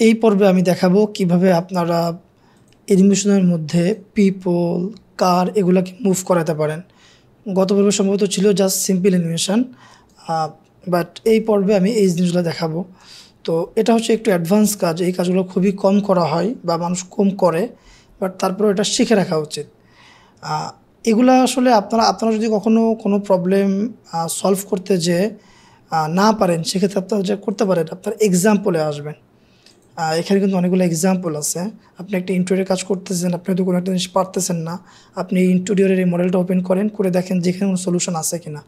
এই পর্বে আমি দেখাবো কিভাবে আপনারা অ্যানিমেশনের মধ্যে পিপল, কার এগুলাকে মুভ করাতে পারেন। গত পর্বে সম্ভবত ছিল জাস্ট সিম্পল অ্যানিমেশন, বাট এই পর্বে আমি এই জিনিসগুলো দেখাবো। তো এটা হচ্ছে একটু অ্যাডভান্স কাজ, এই কাজগুলো খুবই কম করা হয় বা মানুষ কম করে, বাট তারপরেও এটা শিখে রাখা উচিত। এগুলা আসলে আপনারা যদি কখনো কোনো প্রবলেম সলভ করতে যে না পারেন, সেক্ষেত্রে আপনারা যে করতে পারেন, আপনার এক্সাম্পলে আসবেন। এখানে কিন্তু অনেকগুলো এক্সাম্পল আছে। আপনি একটা ইন্টেরিয়র কাজ করতেছেন, আপনি হয়তো কোনো একটা জিনিস পারতেছেন না, আপনি ইন্টেরিয়রের এই মডেলটা ওপেন করেন, করে দেখেন যেখানে কোনো সলিউশন আছে কিনা।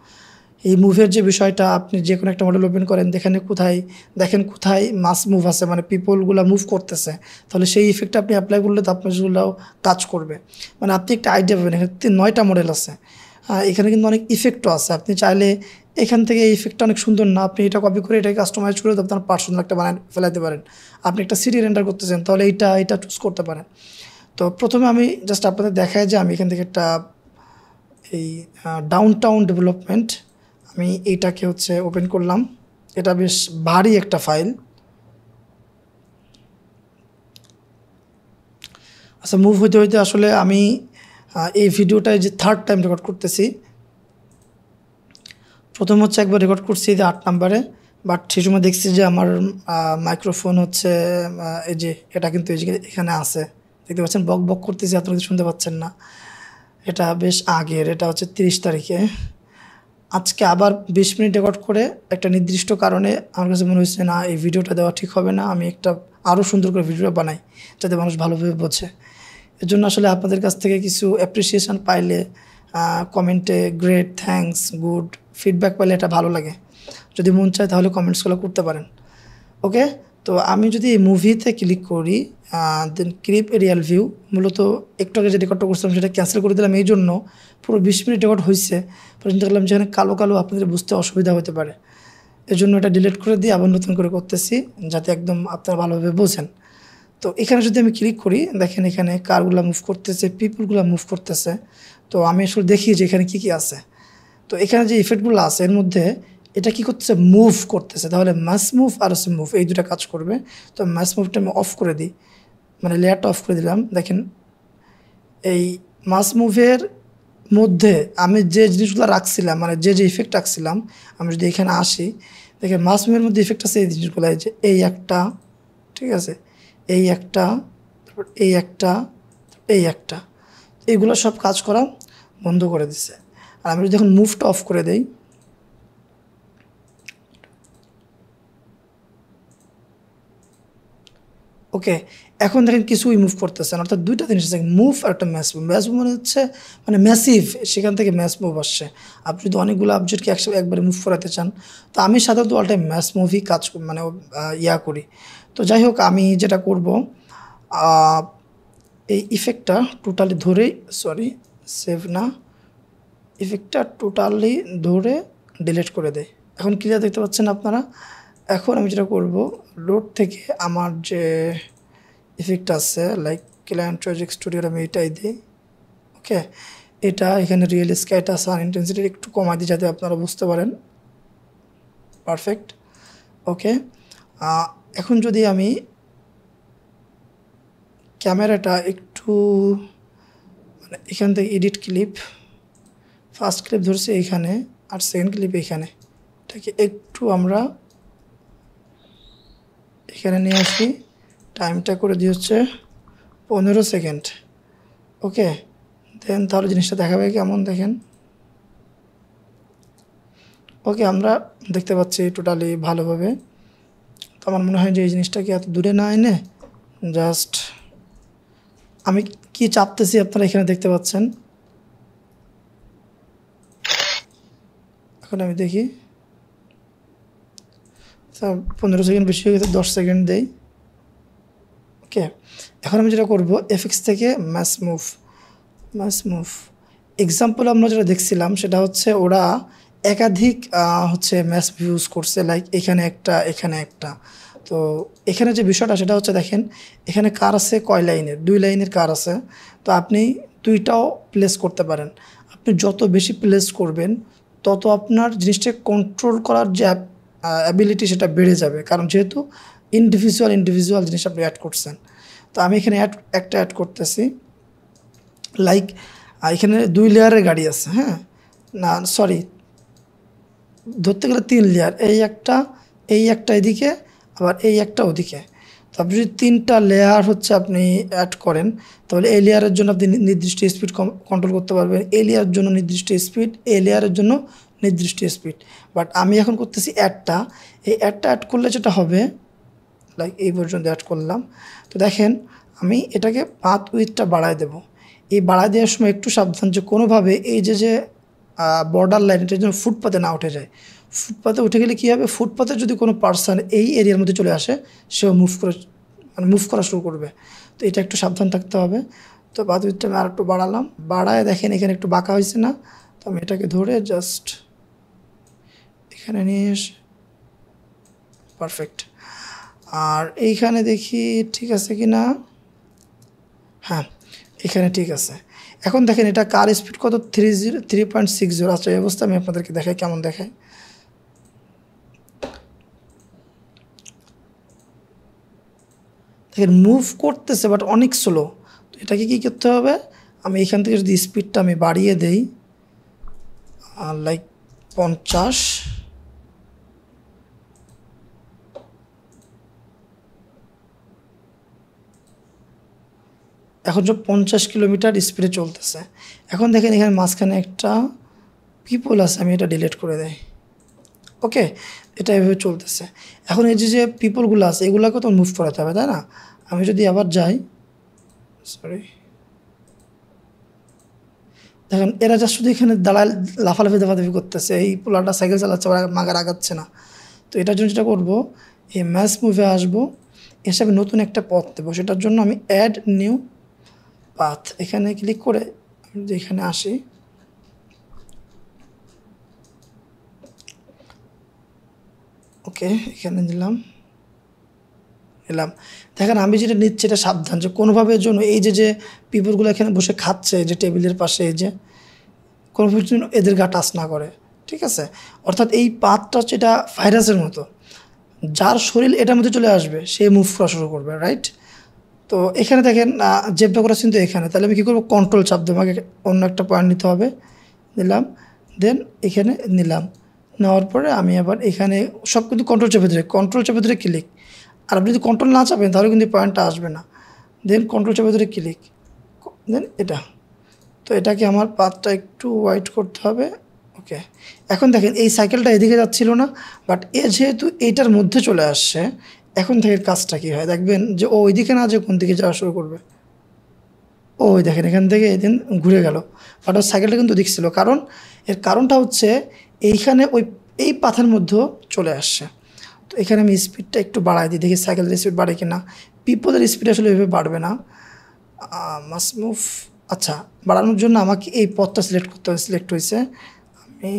এই মুভের যে বিষয়টা, আপনি যে কোনো একটা মডেল ওপেন করেন, দেখেন কোথায় মাস মুভ আছে, মানে পিপলগুলো মুভ করতেছে, তাহলে সেই ইফেক্টটা আপনি অ্যাপ্লাই করলে তো আপনার যেগুলো কাজ করবে। মানে আপনি একটা আইডিয়া পাবেন। এখানে 9টা মডেল আছে, এখানে কিন্তু অনেক ইফেক্টও আছে। আপনি চাইলে এখান থেকে এই ইফেক্টটা অনেক সুন্দর না, আপনি এটা কপি করে এটাকে কাস্টমাইজ করে আপনার পার্সোনাল একটা বানায় ফেলাতে পারেন। আপনি একটা সিডি রেন্ডার করতেছেন, তাহলে এটা চুজ করতে পারেন। তো প্রথমে আমি জাস্ট আপনাদের দেখাই যে আমি এখান থেকে একটা এই ডাউনটাউন ডেভেলপমেন্ট, আমি এইটাকে হচ্ছে ওপেন করলাম। এটা বেশ ভারী একটা ফাইল। আচ্ছা, মুভ হইতে হইতে আসলে আমি এই ভিডিওটায় যে থার্ড টাইম রেকর্ড করতেছি। প্রথম হচ্ছে একবার রেকর্ড করছি যে 8 নাম্বারে, বাট সেই সময় দেখছি যে আমার মাইক্রোফোন হচ্ছে এই যে এটা কিন্তু এই যে এখানে আছে, দেখতে পাচ্ছেন বক বক করতেছি, আপনারা কিছু শুনতে পাচ্ছেন না। এটা বেশ আগের, এটা হচ্ছে 30 তারিখে। আজকে আবার 20 মিনিট রেকর্ড করে একটা নির্দিষ্ট কারণে আমার কাছে মনে হয়েছে না, এই ভিডিওটা দেওয়া ঠিক হবে না, আমি একটা আরও সুন্দর করে ভিডিও বানাই যাতে মানুষ ভালোভাবে বোঝে। এর জন্য আসলে আপনাদের কাছ থেকে কিছু অ্যাপ্রিসিয়েশন পাইলে, কমেন্টে গ্রেট, থ্যাঙ্কস, গুড ফিডব্যাক পাইলে এটা ভালো লাগে। যদি মন চায় তাহলে কমেন্টসগুলো করতে পারেন। ওকে, তো আমি যদি এই মুভিতে ক্লিক করি, দেন ক্লিপ এরিয়াল ভিউ, মূলত একটু আগে যে রেকর্ডটা করছিলাম সেটা ক্যান্সেল করে দিলাম। এই জন্য পুরো 20 মিনিট রেকর্ড হয়েছে, পর্যন্ত দেখলাম যেখানে কালো কালো আপনাদের বুঝতে অসুবিধা হতে পারে। এর জন্য এটা ডিলিট করে দিয়ে আবার নতুন করে করতেছি, যাতে একদম আপনারা ভালোভাবে বোঝেন। তো এখানে যদি আমি ক্লিক করি, দেখেন এখানে কারগুলো মুভ করতেছে, পিপলগুলো মুভ করতেছে। তো আমি আসলে দেখি যে এখানে কী কী আছে। তো এখানে যে ইফেক্টগুলো আছে এর মধ্যে এটা কি করতেছে, মুভ করতেছে। তাহলে মাস মুভ আর হচ্ছে মুভ, এই দুটা কাজ করবে। তো মাস মুভটা আমি অফ করে দিই, মানে লেয়ারটা অফ করে দিলাম। দেখেন এই মাস মুভের মধ্যে আমি যে জিনিসগুলো রাখছিলাম, মানে যে ইফেক্ট রাখছিলাম, আমি যদি এখানে আসি, দেখেন মাস মুভের মধ্যে ইফেক্ট আছে এই জিনিসগুলো, এই যে এই একটা, ঠিক আছে, এই একটা, তারপর এই একটা, এই একটা, এইগুলো সব কাজ করা বন্ধ করে দিছে। আর আমি যদি এখন মুভটা অফ করে দেই, ওকে, এখন দেখেন কিছুই মুভ করতেছে না। অর্থাৎ দুইটা জিনিস আছে, মুভ আর একটা ম্যাস মুভ। ম্যাস মুভ মানে হচ্ছে মানে ম্যাসিভ, সেখান থেকে ম্যাস মুভ আসছে। আপনি যদি অনেকগুলো অবজেক্টকে একসাথে একবারে মুভ করাতে চান, তো আমি সাধারণত অল টাইম ম্যাস মুভই কাজ মানে করি। তো যাই হোক, আমি যেটা করব, এই ইফেক্টটা টোটালি ধরে, সেভ না, ইফেক্টটা টোটালি ধরে ডিলিট করে দেয়। এখন ক্লিয়ার দেখতে পাচ্ছেন আপনারা। এখন আমি যেটা করব, লোড থেকে আমার যে ইফেক্ট আছে লাইক ক্লায়েন্ট প্রজেক্ট স্টুডিওর, আমি এটাই দিই। ওকে, এটা এখানে রিয়েল স্কাইটা সান ইন্টেন্সিটি একটু কমাই দিই যাতে আপনারা বুঝতে পারেন। পারফেক্ট। ওকে, এখন যদি আমি ক্যামেরাটা একটু মানে এখান থেকে এডিট ক্লিপ, ফার্স্ট ক্লিপ ধরছি এইখানে আর সেকেন্ড ক্লিপ এইখানে, এটাকে একটু আমরা এখানে নিয়ে আসি। টাইমটা করে দিয়ে হচ্ছে 15 সেকেন্ড। ওকে, দেন তাহলে জিনিসটা দেখাবে কেমন, দেখেন। ওকে, আমরা দেখতে পাচ্ছি টোটালি ভালোভাবে। তো আমার মনে হয় যে এই জিনিসটাকে এত দূরে না এনে জাস্ট আমি কি চাপতেছি আপনারা এখানে দেখতে পাচ্ছেন। এখন আমি দেখি 15 সেকেন্ড বেশি হয়ে গেছে, 10 সেকেন্ড দেই। ওকে, এখন আমি যেটা করব, এফএক্স থেকে ম্যাস মুভ এক্সাম্পল আমরা যেটা দেখছিলাম সেটা হচ্ছে ওরা একাধিক হচ্ছে ম্যাস ইউজ করছে, লাইক এখানে একটা, এখানে একটা। তো এখানে যে বিষয়টা সেটা হচ্ছে, দেখেন এখানে কার আছে কয় লাইনের, 2 লাইনের কার আছে। তো আপনি 2টাও প্লেস করতে পারেন। আপনি যত বেশি প্লেস করবেন তত আপনার জিনিসটা কন্ট্রোল করার যে অ্যাবিলিটি সেটা বেড়ে যাবে। কারণ যেহেতু ইন্ডিভিজুয়াল জিনিস আপনি অ্যাড করছেন। তো আমি এখানে একটা অ্যাড করতেছি, লাইক এখানে 2 লেয়ারের গাড়ি আছে, হ্যাঁ, না সরি, ধরতে গেলে 3 লেয়ার, এই একটা এদিকে, আবার এই একটা ওদিকে। তো আপনি যদি 3টা লেয়ার হচ্ছে আপনি অ্যাড করেন, তাহলে এই লেয়ারের জন্য আপনি নির্দিষ্ট স্পিড কন্ট্রোল করতে পারবেন, এই লেয়ারের জন্য নির্দিষ্ট স্পিড, এই লেয়ারের জন্য নির্দিষ্ট স্পিড। বাট আমি এখন করতেছি এই অ্যাডটা অ্যাড করলে যেটা হবে, লাইক এই পর্যন্ত অ্যাড করলাম। তো দেখেন আমি এটাকে পাথ উইথটা বাড়ায় দেব। এই বাড়ায় দেওয়ার সময় একটু সাবধান যে কোনোভাবে এই যে বর্ডার লাইন, এটার জন্য ফুটপাতে না উঠে যায়। ফুটপাতে উঠে গেলে কী হবে, ফুটপাতে যদি কোনো পার্সন এই এরিয়ার মধ্যে চলে আসে, সেও মুভ করা শুরু করবে। তো এটা একটু সাবধান থাকতে হবে। তো পাথ উইথটা আমি আর একটু বাড়ালাম, বাড়ায় দেখেন এখানে একটু বাঁকা হয়েছে না, তো আমি এটাকে ধরে জাস্ট এখানে নিয়ে এসে পারফেক্ট। আর এইখানে দেখি ঠিক আছে কি না, হ্যাঁ এখানে ঠিক আছে। এখন দেখেন এটা কার স্পিড কত, 3.60। আচ্ছা এই অবস্থা আমি আপনাদেরকে দেখাই কেমন দেখায়। দেখেন মুভ করতেছে বাট অনেক স্লো। তো এটাকে কী করতে হবে, আমি এখান থেকে যদি স্পিডটা আমি বাড়িয়ে দেই লাইক 50, এখন যে 50 কিলোমিটার স্পিডে চলতেছে। এখন দেখেন এখানে মাঝখানে একটা পিপল আছে, আমি এটা ডিলিট করে দেই। ওকে, এটা এভাবে চলতেছে। এখন এই যে পিপলগুলো আছে এগুলোকে তো মুভ করাতে হবে, তাই না? আমি যদি আবার যাই, সরি, দেখেন এরা যা শুধু এখানে দাঁড়ায় লাফালাফি দাফাদাফি করতেছে, এই পোলারটা সাইকেল চালাচ্ছে, ওরা মাগার আগাচ্ছে না। তো এটার জন্য যেটা করবো, এই ম্যাচ মুভে আসবো, এসে নতুন একটা পথ দেবো। সেটার জন্য আমি অ্যাড নিউ পাথ এখানে ক্লিক করে যদি এখানে আসি, ওকে এখানে দিলাম। দেখেন আমি যেটা নিচ্ছি এটা সাবধান, যে কোনোভাবে জন্য এই যে পিপলগুলো এখানে বসে খাচ্ছে, যে টেবিলের পাশে, এই যে কোনোভাবে জন্য এদের গা টাচ না করে, ঠিক আছে? অর্থাৎ এই পাথটা হচ্ছে এটা ভাইরাসের মতো, যার শরীর এটার মধ্যে চলে আসবে সে মুভ করা শুরু করবে, রাইট? তো এখানে দেখেন জেবটা করা কিন্তু এখানে, তাহলে আমি কী করবো, কন্ট্রোল চাপ দেবো, আমাকে অন্য একটা পয়েন্ট নিতে হবে, নিলাম, দেন এখানে নিলাম, নেওয়ার পরে আমি আবার এখানে সব কিন্তু কন্ট্রোল চেপে ধরে ক্লিক। আর আপনি যদি কন্ট্রোল না চাপেন তাহলে কিন্তু পয়েন্টটা আসবে না। দেন কন্ট্রোল চেপে ধরে ক্লিক, দেন এটা। তো এটাকে আমার পাথটা একটু ওয়াইড করতে হবে, ওকে। এখন দেখেন এই সাইকেলটা এদিকে যাচ্ছিল না, বাট যেহেতু এইটার মধ্যে চলে আসছে, এখন থেকে কাজটা কী হয় দেখবেন, যে ও ওইদিকে না যে কোন দিকে যাওয়া শুরু করবে, ওই দেখেন এখান থেকে এদিন ঘুরে গেল, বাট ওর সাইকেলটা কিন্তু দেখছিল। এর কারণটা হচ্ছে এইখানে এই পাথের মধ্যেও চলে আসছে। তো এখানে আমি স্পিডটা একটু বাড়াই দিই, দেখি সাইকেলের স্পিড বাড়ে কিনা। পিপলের স্পিড আসলে এভাবে বাড়বে না, মাস্ট মুভ। আচ্ছা, বাড়ানোর জন্য আমাকে এই পথটা সিলেক্ট করতে হবে, সিলেক্ট হয়েছে। আমি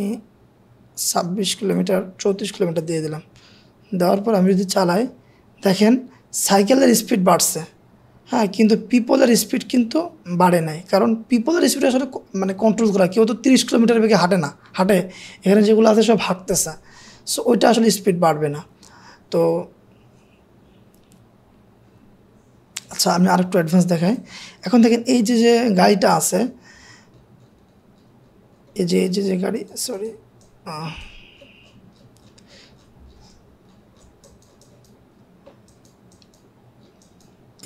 26 কিলোমিটার 34 কিলোমিটার দিয়ে দিলাম। দেওয়ার পর আমি যদি চালাই, দেখেন সাইকেলের স্পিড বাড়ছে, হ্যাঁ, কিন্তু পিপলের স্পিড কিন্তু বাড়ে নাই। কারণ পিপলের স্পিড আসলে মানে কন্ট্রোল করা, কেউ তো 30 কিলোমিটার বেগে হাঁটে, এখানে যেগুলো আছে সব হাঁটতেছে, সো ওইটা আসলে স্পিড বাড়বে না। তো আচ্ছা আমি আরেকটু অ্যাডভান্স দেখাই। এখন দেখেন এই যে গাড়িটা আছে, এই যে গাড়ি, সরি,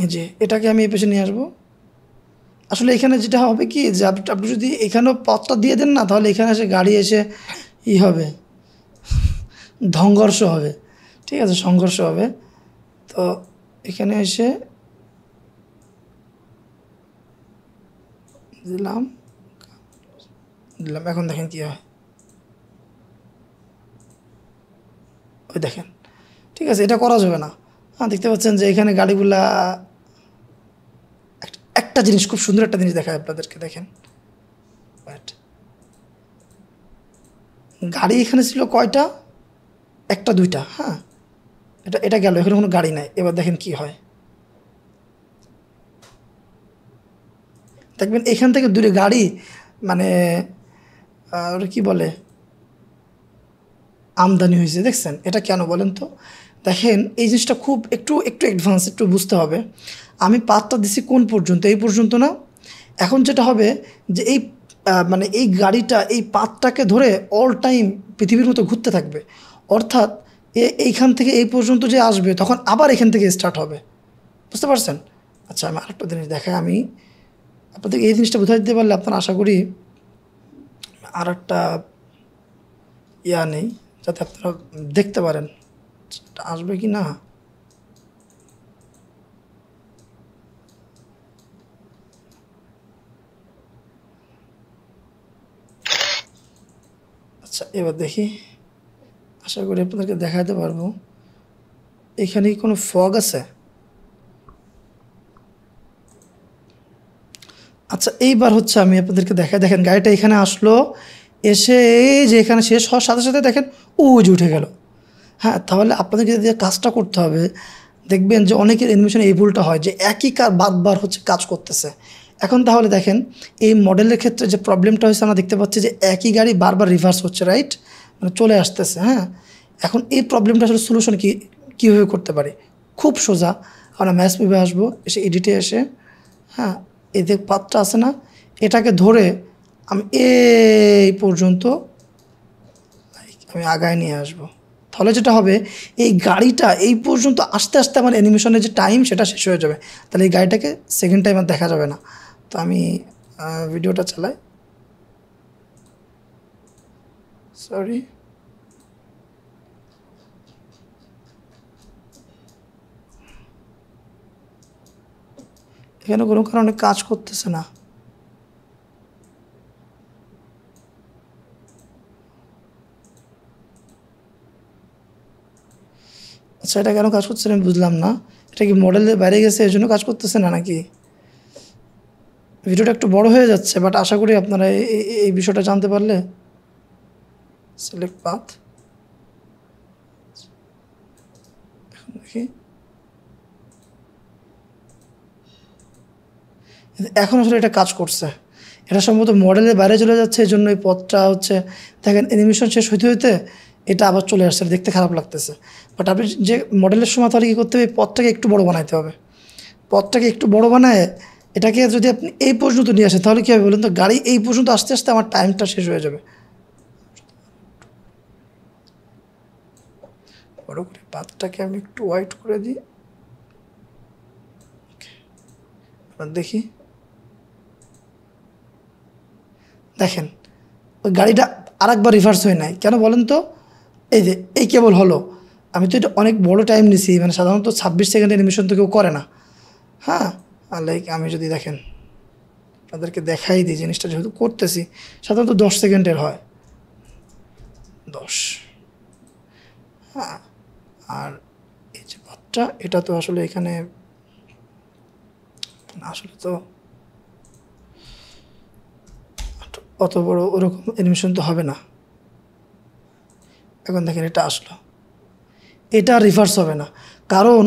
এই যে এটাকে আমি এই পেছনে নিয়ে আসবো। আসলে এখানে যেটা হবে কি, যে আপনি যদি এখানেও পথটা দিয়ে দেন না, তাহলে এখানে এসে গাড়ি এসে হবে, সংঘর্ষ হবে, ঠিক আছে, সংঘর্ষ হবে। তো এখানে এসে দিলাম, এখন দেখেন কী হয়, ওই দেখেন, ঠিক আছে, এটা করা যাবে না। হ্যাঁ, দেখতে পাচ্ছেন যে এখানে গাড়িগুলা, একটা জিনিস, খুব সুন্দর একটা জিনিস দেখায় আপনাদেরকে, দেখেন গাড়ি এখানে ছিল কয়টা, একটা দুইটা, হ্যাঁ, এটা গেল, এখানে কোনো গাড়ি নাই। এবার দেখেন কি হয়, দেখবেন এখান থেকে দূরে গাড়ি, মানে ওরা কী বলে, আমদানি হয়েছে, দেখছেন? এটা কেন বলেন তো? দেখেন এই জিনিসটা খুব একটু একটু অ্যাডভান্স, একটু বুঝতে হবে। আমি পাথটা দিছি কোন পর্যন্ত, এই পর্যন্ত না। এখন যেটা হবে যে এই মানে এই গাড়িটা এই পাথটাকে ধরে অল টাইম পৃথিবীর মতো ঘুরতে থাকবে। অর্থাৎ এইখান থেকে এই পর্যন্ত যে আসবে তখন আবার এখান থেকে স্টার্ট হবে। বুঝতে পারছেন? আচ্ছা আমি আরেকটা জিনিস দেখাই। আমি আপনাদের এই জিনিসটা বোঝাই দিতে পারলে আপনারা আশা করি আর একটা নেই, যাতে আপনারা দেখতে পারেন আসবে কি না। আচ্ছা এবার দেখি, আশা করি আপনাদেরকে দেখাতে পারবো। এখানে কি কোনো ফগ আছে? আচ্ছা এইবার হচ্ছে আমি আপনাদেরকে দেখাই। দেখেন গাড়িটা এখানে আসলো, এসে এই যে এখানে শেষ হওয়ার সাথে সাথে দেখেন যে উঠে গেল। হ্যাঁ, তাহলে আপনাদেরকে যে কাজটা করতে হবে, দেখবেন যে অনেকের অ্যানিমেশনে এই ভুলটা হয় যে একই কাজ বারবার হচ্ছে কাজ করতেছে। এখন তাহলে দেখেন এই মডেলের ক্ষেত্রে যে প্রবলেমটা হয়েছে, আমরা দেখতে পাচ্ছি যে একই গাড়ি বারবার রিভার্স হচ্ছে, রাইট, মানে চলে আসতেছে। হ্যাঁ, এখন এই প্রবলেমটা আসলে সলিউশন কীভাবে করতে পারি? খুব সোজা। আমরা ম্যাথস মুভে আসবো, এসে এডিটে এসে, হ্যাঁ, এই যে পাতটা আছে না, এটাকে ধরে আমি এই পর্যন্ত আমি আগায় নিয়ে আসবো। তাহলে যেটা হবে, এই গাড়িটা এই পর্যন্ত আস্তে আস্তে আমার অ্যানিমেশনের যে টাইম সেটা শেষ হয়ে যাবে। তাহলে এই গাড়িটাকে সেকেন্ড টাইম আর দেখা যাবে না। তো আমি ভিডিওটা চালাই, সরি। এখানে কোনো কারণে কাজ করতেছে না। আচ্ছা এটা কেন কাজ করছে আমি বুঝলাম না। এটা কি মডেলের বাইরে গেছে এই জন্য কাজ করতেছে না নাকি? ভিডিওটা একটু বড় হয়ে যাচ্ছে, বাট আশা করি আপনারা এই বিষয়টা জানতে পারলে। সিলেক্ট পাথ, দেখি এখন আসলে এটা কাজ করছে। এটা সম্ভবত মডেলের বাইরে চলে যাচ্ছে, এই জন্য এই পথটা হচ্ছে দেখেন অ্যানিমেশন শেষ হইতে হইতে এটা আবার চলে আসছে, দেখতে খারাপ লাগতেছে। বাট আপনি যে মডেলের সময় তাহলে কী করতে হবে, এই পথটাকে একটু বড় বানাইতে হবে। পথটাকে একটু বড় বানায় এটাকে যদি আপনি এই পর্যন্ত নিয়ে আসেন, তাহলে কী হবে বলুন তো, গাড়ি এই পর্যন্ত আস্তে আস্তে আমার টাইমটা শেষ হয়ে যাবে। বড় করে পাতটাকে আমি একটু হোয়াইট করে দিই, দেখি। দেখেন ওই গাড়িটা আরেকবার রিভার্স হয়ে নাই কেন বলেন তো? এই যে এই কেবল হলো, আমি তো এটা অনেক বড় টাইম নিছি, মানে সাধারণত 26 সেকেন্ড অ্যানিমেশন তো কেউ করে না। হ্যাঁ, আর লাইক আমি যদি দেখেন আপনাদেরকে দেখাই দিই জিনিসটা যেহেতু করতেছি, সাধারণত 10 সেকেন্ডের হয়, 10। হ্যাঁ, আর এই যে পাতটা এটা তো আসলে এখানে আসলে তো অত বড় ওরকম অ্যানিমেশন তো হবে না। এখন দেখেন এটা আসলো, এটা রিভার্স হবে না, কারণ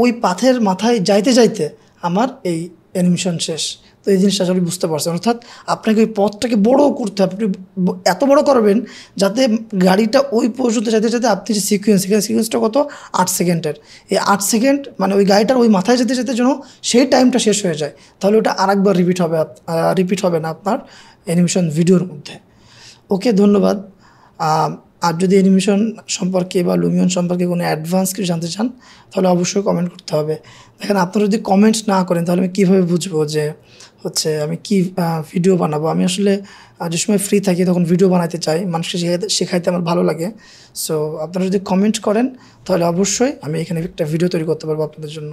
ওই পাথের মাথায় যাইতে যাইতে আমার এই অ্যানিমেশন শেষ। তো এই জিনিসটা আসলে বুঝতে পারছেন। অর্থাৎ আপনাকে ওই পথটাকে বড় করতে হবে, আপনি এত বড় করবেন যাতে গাড়িটা ওই পর্যন্ত যেতে যেতে আপনি যে সিকোয়েন্সটা কত 8 সেকেন্ডের, এই 8 সেকেন্ড মানে ওই গাড়িটার ওই মাথায় যেতে যেতে যেন সেই টাইমটা শেষ হয়ে যায়। তাহলে ওটা আরেকবার রিপিট হবে না আপনার অ্যানিমেশন ভিডিওর মধ্যে। ওকে, ধন্যবাদ। আর যদি অ্যানিমেশন সম্পর্কে বা লুমিয়ন সম্পর্কে কোনো অ্যাডভান্স কিছু জানতে চান, তাহলে অবশ্যই কমেন্ট করতে হবে। দেখেন আপনারা যদি কমেন্ট না করেন তাহলে আমি কীভাবে বুঝবো যে হচ্ছে আমি কি ভিডিও বানাবো। আমি আসলে যে সময় ফ্রি থাকি তখন ভিডিও বানাতে চাই, মানুষকে শেখাইতে আমার ভালো লাগে। সো আপনারা যদি কমেন্ট করেন তাহলে অবশ্যই আমি এখানে একটা ভিডিও তৈরি করতে পারবো আপনাদের জন্য।